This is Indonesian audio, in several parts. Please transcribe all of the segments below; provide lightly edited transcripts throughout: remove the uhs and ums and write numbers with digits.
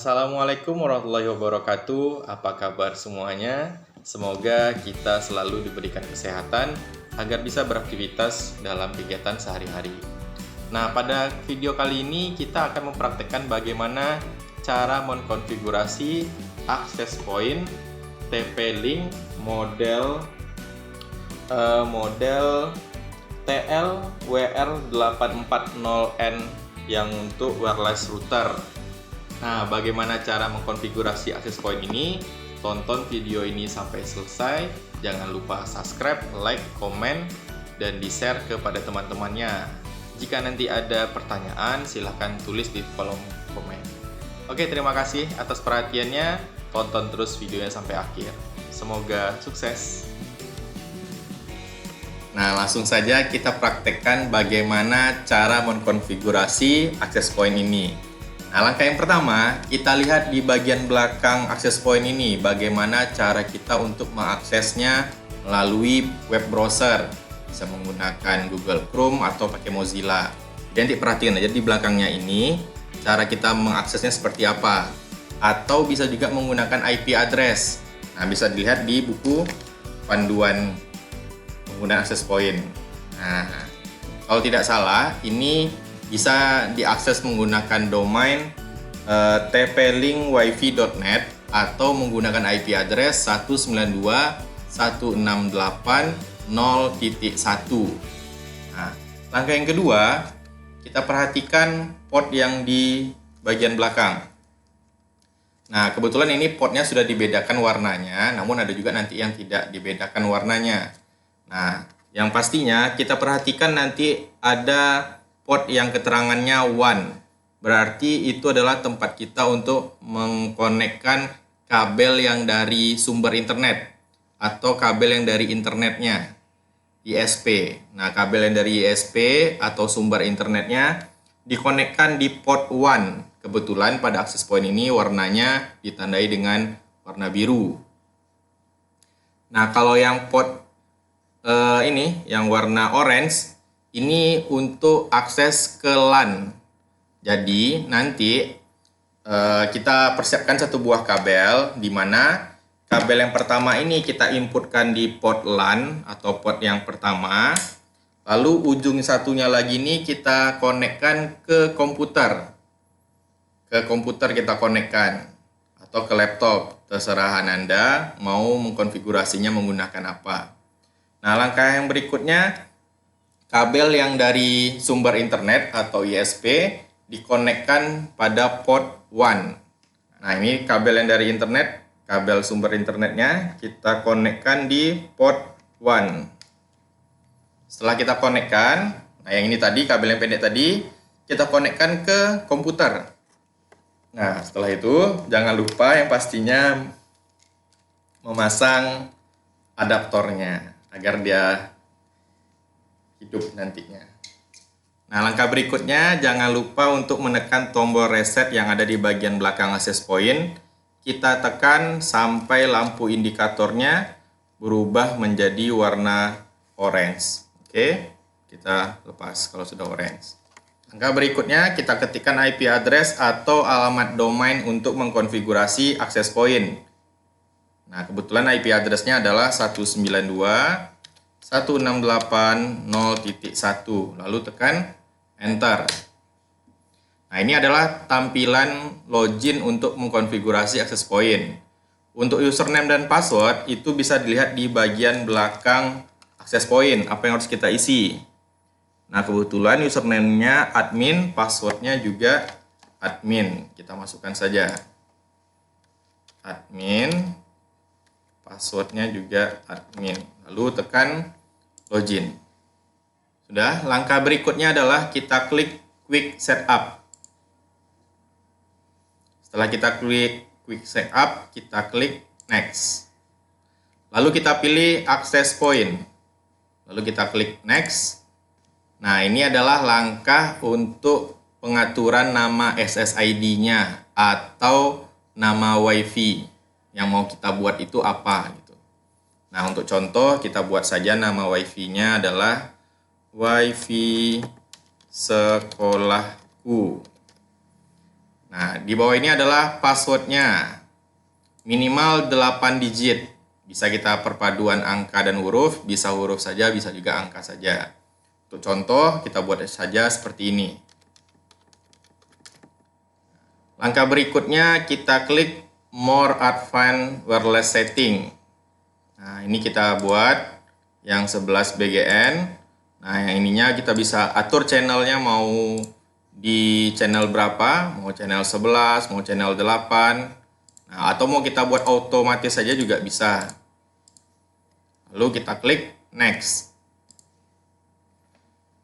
Assalamualaikum warahmatullahi wabarakatuh. Apa kabar semuanya? Semoga kita selalu diberikan kesehatan agar bisa beraktivitas dalam kegiatan sehari-hari. Nah, pada video kali ini kita akan mempraktekkan bagaimana cara mengkonfigurasi access point TP-Link model TL-WR840N yang untuk wireless router. Nah, bagaimana cara mengkonfigurasi access point ini? Tonton video ini sampai selesai. Jangan lupa subscribe, like, komen, dan di-share kepada teman-temannya. Jika nanti ada pertanyaan, silahkan tulis di kolom komen. Oke, terima kasih atas perhatiannya. Tonton terus videonya sampai akhir. Semoga sukses. Nah, langsung saja kita praktekkan bagaimana cara mengkonfigurasi access point ini. Nah, langkah yang pertama, kita lihat di bagian belakang access point ini bagaimana cara kita untuk mengaksesnya melalui web browser. Bisa menggunakan Google Chrome atau pakai Mozilla. Jadi perhatikan aja di belakangnya ini cara kita mengaksesnya seperti apa. Atau bisa juga menggunakan IP address. Nah, bisa dilihat di buku panduan penggunaan access point. Nah, kalau tidak salah, ini bisa diakses menggunakan domain tplinkwifi.net atau menggunakan IP address 192.168.0.1. Nah, langkah yang kedua, kita perhatikan port yang di bagian belakang. Nah, kebetulan ini portnya sudah dibedakan warnanya, namun ada juga nanti yang tidak dibedakan warnanya. Nah, yang pastinya kita perhatikan nanti ada port yang keterangannya 1. Berarti itu adalah tempat kita untuk mengkonekkan kabel yang dari sumber internet atau kabel yang dari internetnya, ISP. Nah, kabel yang dari ISP atau sumber internetnya dikonekkan di port 1. Kebetulan pada access point ini warnanya ditandai dengan warna biru. Nah, kalau yang port ini yang warna orange ini untuk akses ke LAN. Jadi nanti kita persiapkan satu buah kabel, di mana kabel yang pertama ini kita inputkan di port LAN atau port yang pertama. Lalu ujung satunya lagi ini kita konekkan ke komputer. Ke komputer kita konekkan atau ke laptop, terserah Anda mau mengkonfigurasinya menggunakan apa. Nah, langkah yang berikutnya, kabel yang dari sumber internet atau ISP dikonekkan pada port 1. Nah, ini kabel yang dari internet, kabel sumber internetnya kita konekkan di port 1. Setelah kita konekkan, nah yang ini tadi, kabel yang pendek tadi, kita konekkan ke komputer. Nah, setelah itu jangan lupa yang pastinya memasang adaptornya agar dia hidup nantinya. Nah, langkah berikutnya jangan lupa untuk menekan tombol reset yang ada di bagian belakang access point. Kita tekan sampai lampu indikatornya berubah menjadi warna orange. Oke, kita lepas kalau sudah orange. Langkah berikutnya kita ketikkan IP address atau alamat domain untuk mengkonfigurasi access point. Nah, kebetulan IP address-nya adalah 192.168.0.1, lalu tekan enter. Nah, ini adalah tampilan login untuk mengkonfigurasi access point. Untuk username dan password itu bisa dilihat di bagian belakang access point, apa yang harus kita isi. Nah, kebetulan username-nya admin, password-nya juga admin. Kita masukkan saja admin, password-nya juga admin. Lalu tekan login. Sudah, langkah berikutnya adalah kita klik quick setup. Setelah kita klik quick setup, kita klik next. Lalu kita pilih access point. Lalu kita klik next. Nah, ini adalah langkah untuk pengaturan nama SSID-nya atau nama WiFi yang mau kita buat itu apa gitu. Nah, untuk contoh kita buat saja nama WiFi-nya adalah WiFi sekolahku. Nah, di bawah ini adalah passwordnya. Minimal 8 digit. Bisa kita perpaduan angka dan huruf, bisa huruf saja, bisa juga angka saja. Untuk contoh, kita buat saja seperti ini. Langkah berikutnya, kita klik More Advanced Wireless Setting. Nah, ini kita buat yang 11 BGN. Nah, yang ininya kita bisa atur channelnya mau di channel berapa, mau channel 11, mau channel 8. Nah, atau mau kita buat otomatis saja juga bisa. Lalu kita klik Next.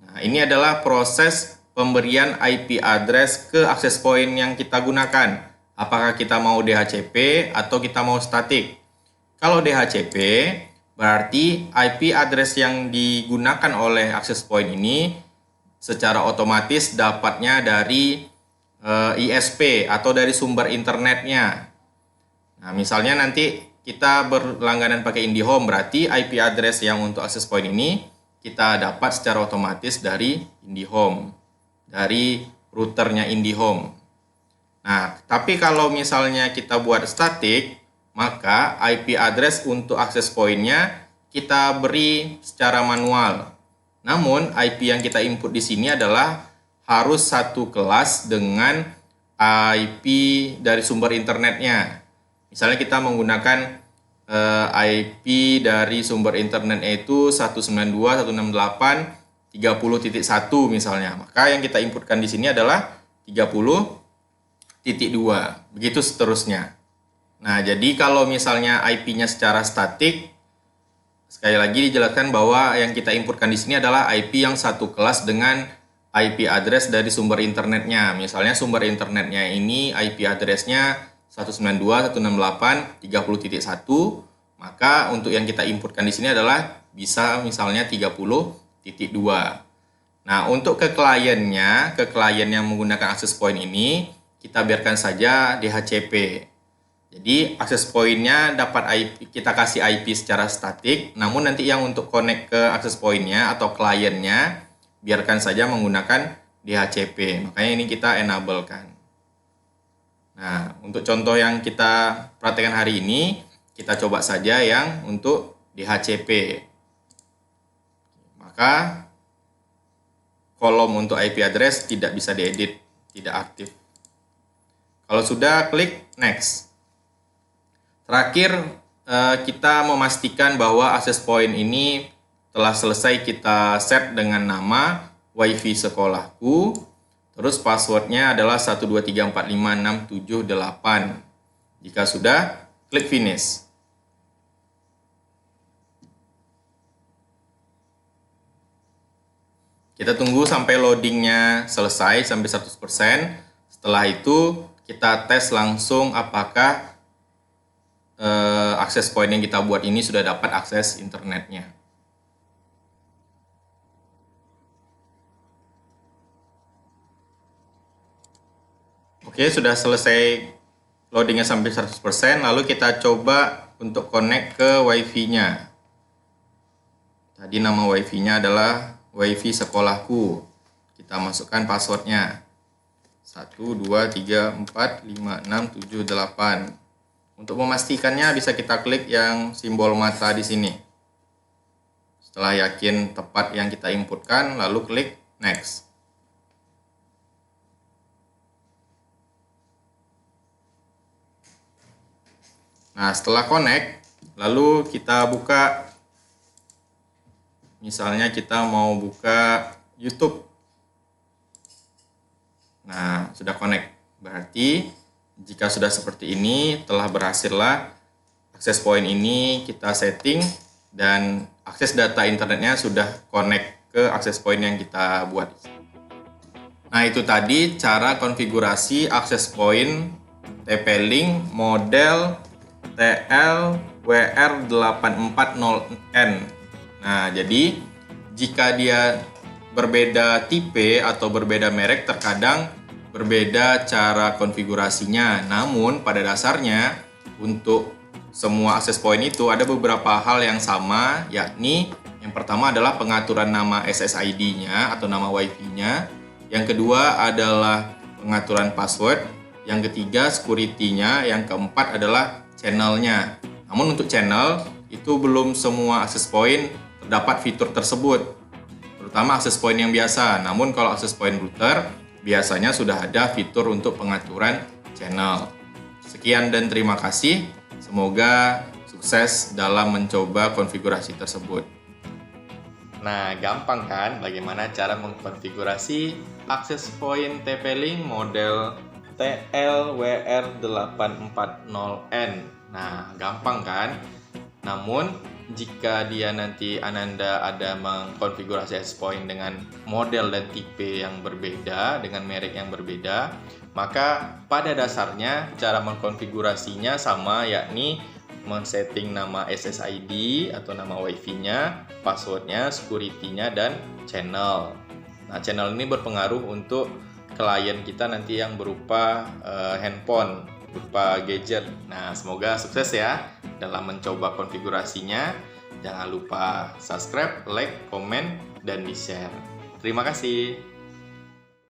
Nah, ini adalah proses pemberian IP address ke access point yang kita gunakan. Apakah kita mau DHCP atau kita mau statik. Kalau DHCP, berarti IP address yang digunakan oleh access point ini secara otomatis dapatnya dari ISP atau dari sumber internetnya. Nah, misalnya nanti kita berlangganan pakai IndiHome, berarti IP address yang untuk access point ini kita dapat secara otomatis dari IndiHome, dari routernya IndiHome. Nah, tapi kalau misalnya kita buat statik, maka IP address untuk access point-nya kita beri secara manual. Namun, IP yang kita input di sini adalah harus satu kelas dengan IP dari sumber internetnya. Misalnya kita menggunakan IP dari sumber internet itu 192.168.30.1 misalnya. Maka yang kita inputkan di sini adalah 30.2. Begitu seterusnya. Nah, jadi kalau misalnya IP-nya secara statik, sekali lagi dijelaskan bahwa yang kita inputkan di sini adalah IP yang satu kelas dengan IP address dari sumber internetnya. Misalnya sumber internetnya ini IP address-nya 192.168.30.1, maka untuk yang kita inputkan di sini adalah bisa misalnya 30.2. Nah, untuk ke klien yang menggunakan access point ini, kita biarkan saja DHCP. Jadi access point-nya dapat IP, kita kasih IP secara statik, namun nanti yang untuk connect ke access point-nya atau kliennya biarkan saja menggunakan DHCP. Makanya ini kita enable-kan. Nah, untuk contoh yang kita praktekkan hari ini, kita coba saja yang untuk DHCP. Maka kolom untuk IP address tidak bisa diedit, tidak aktif. Kalau sudah, klik Next. Terakhir, kita memastikan bahwa access point ini telah selesai kita set dengan nama WiFi sekolahku. Terus passwordnya adalah 123456778. Jika sudah, klik Finish. Kita tunggu sampai loadingnya selesai sampai 100%. Setelah itu, kita tes langsung apakah access point yang kita buat ini sudah dapat akses internetnya. Oke, sudah selesai loadingnya sampai 100%, lalu kita coba untuk connect ke WiFi-nya. Tadi nama WiFi-nya adalah WiFi sekolahku. Kita masukkan passwordnya. 123456778. Untuk memastikannya bisa kita klik yang simbol mata di sini. Setelah yakin tepat yang kita inputkan, lalu klik Next. Nah, setelah connect, lalu kita buka, misalnya kita mau buka YouTube. Nah, sudah connect. Berarti jika sudah seperti ini, telah berhasillah access point ini kita setting dan akses data internetnya sudah connect ke access point yang kita buat. Nah, itu tadi cara konfigurasi access point TP-Link model TLWR840N. Nah, jadi jika dia berbeda tipe atau berbeda merek, terkadang berbeda cara konfigurasinya. Namun pada dasarnya untuk semua access point itu ada beberapa hal yang sama, yakni yang pertama adalah pengaturan nama SSID-nya atau nama WiFi-nya. Yang kedua adalah pengaturan password. yang ketiga security-nya, yang keempat adalah channel-nya. Namun untuk channel itu belum semua access point terdapat fitur tersebut, terutama access point yang biasa. Namun kalau access point router biasanya sudah ada fitur untuk pengaturan channel. Sekian dan terima kasih. Semoga sukses dalam mencoba konfigurasi tersebut. Nah, gampang kan bagaimana cara mengkonfigurasi access point TP-Link model TLWR840N. Nah, gampang kan? Namun, jika dia nanti Ananda ada mengkonfigurasi access point dengan model dan tipe yang berbeda, dengan merek yang berbeda, maka pada dasarnya cara mengkonfigurasinya sama, yakni men-setting nama SSID atau nama WiFi-nya, password-nya, security-nya, dan channel. Nah, channel ini berpengaruh untuk klien kita nanti yang berupa handphone, berupa gadget. Nah, semoga sukses ya dalam mencoba konfigurasinya. Jangan lupa subscribe, like, komen, dan di-share. Terima kasih.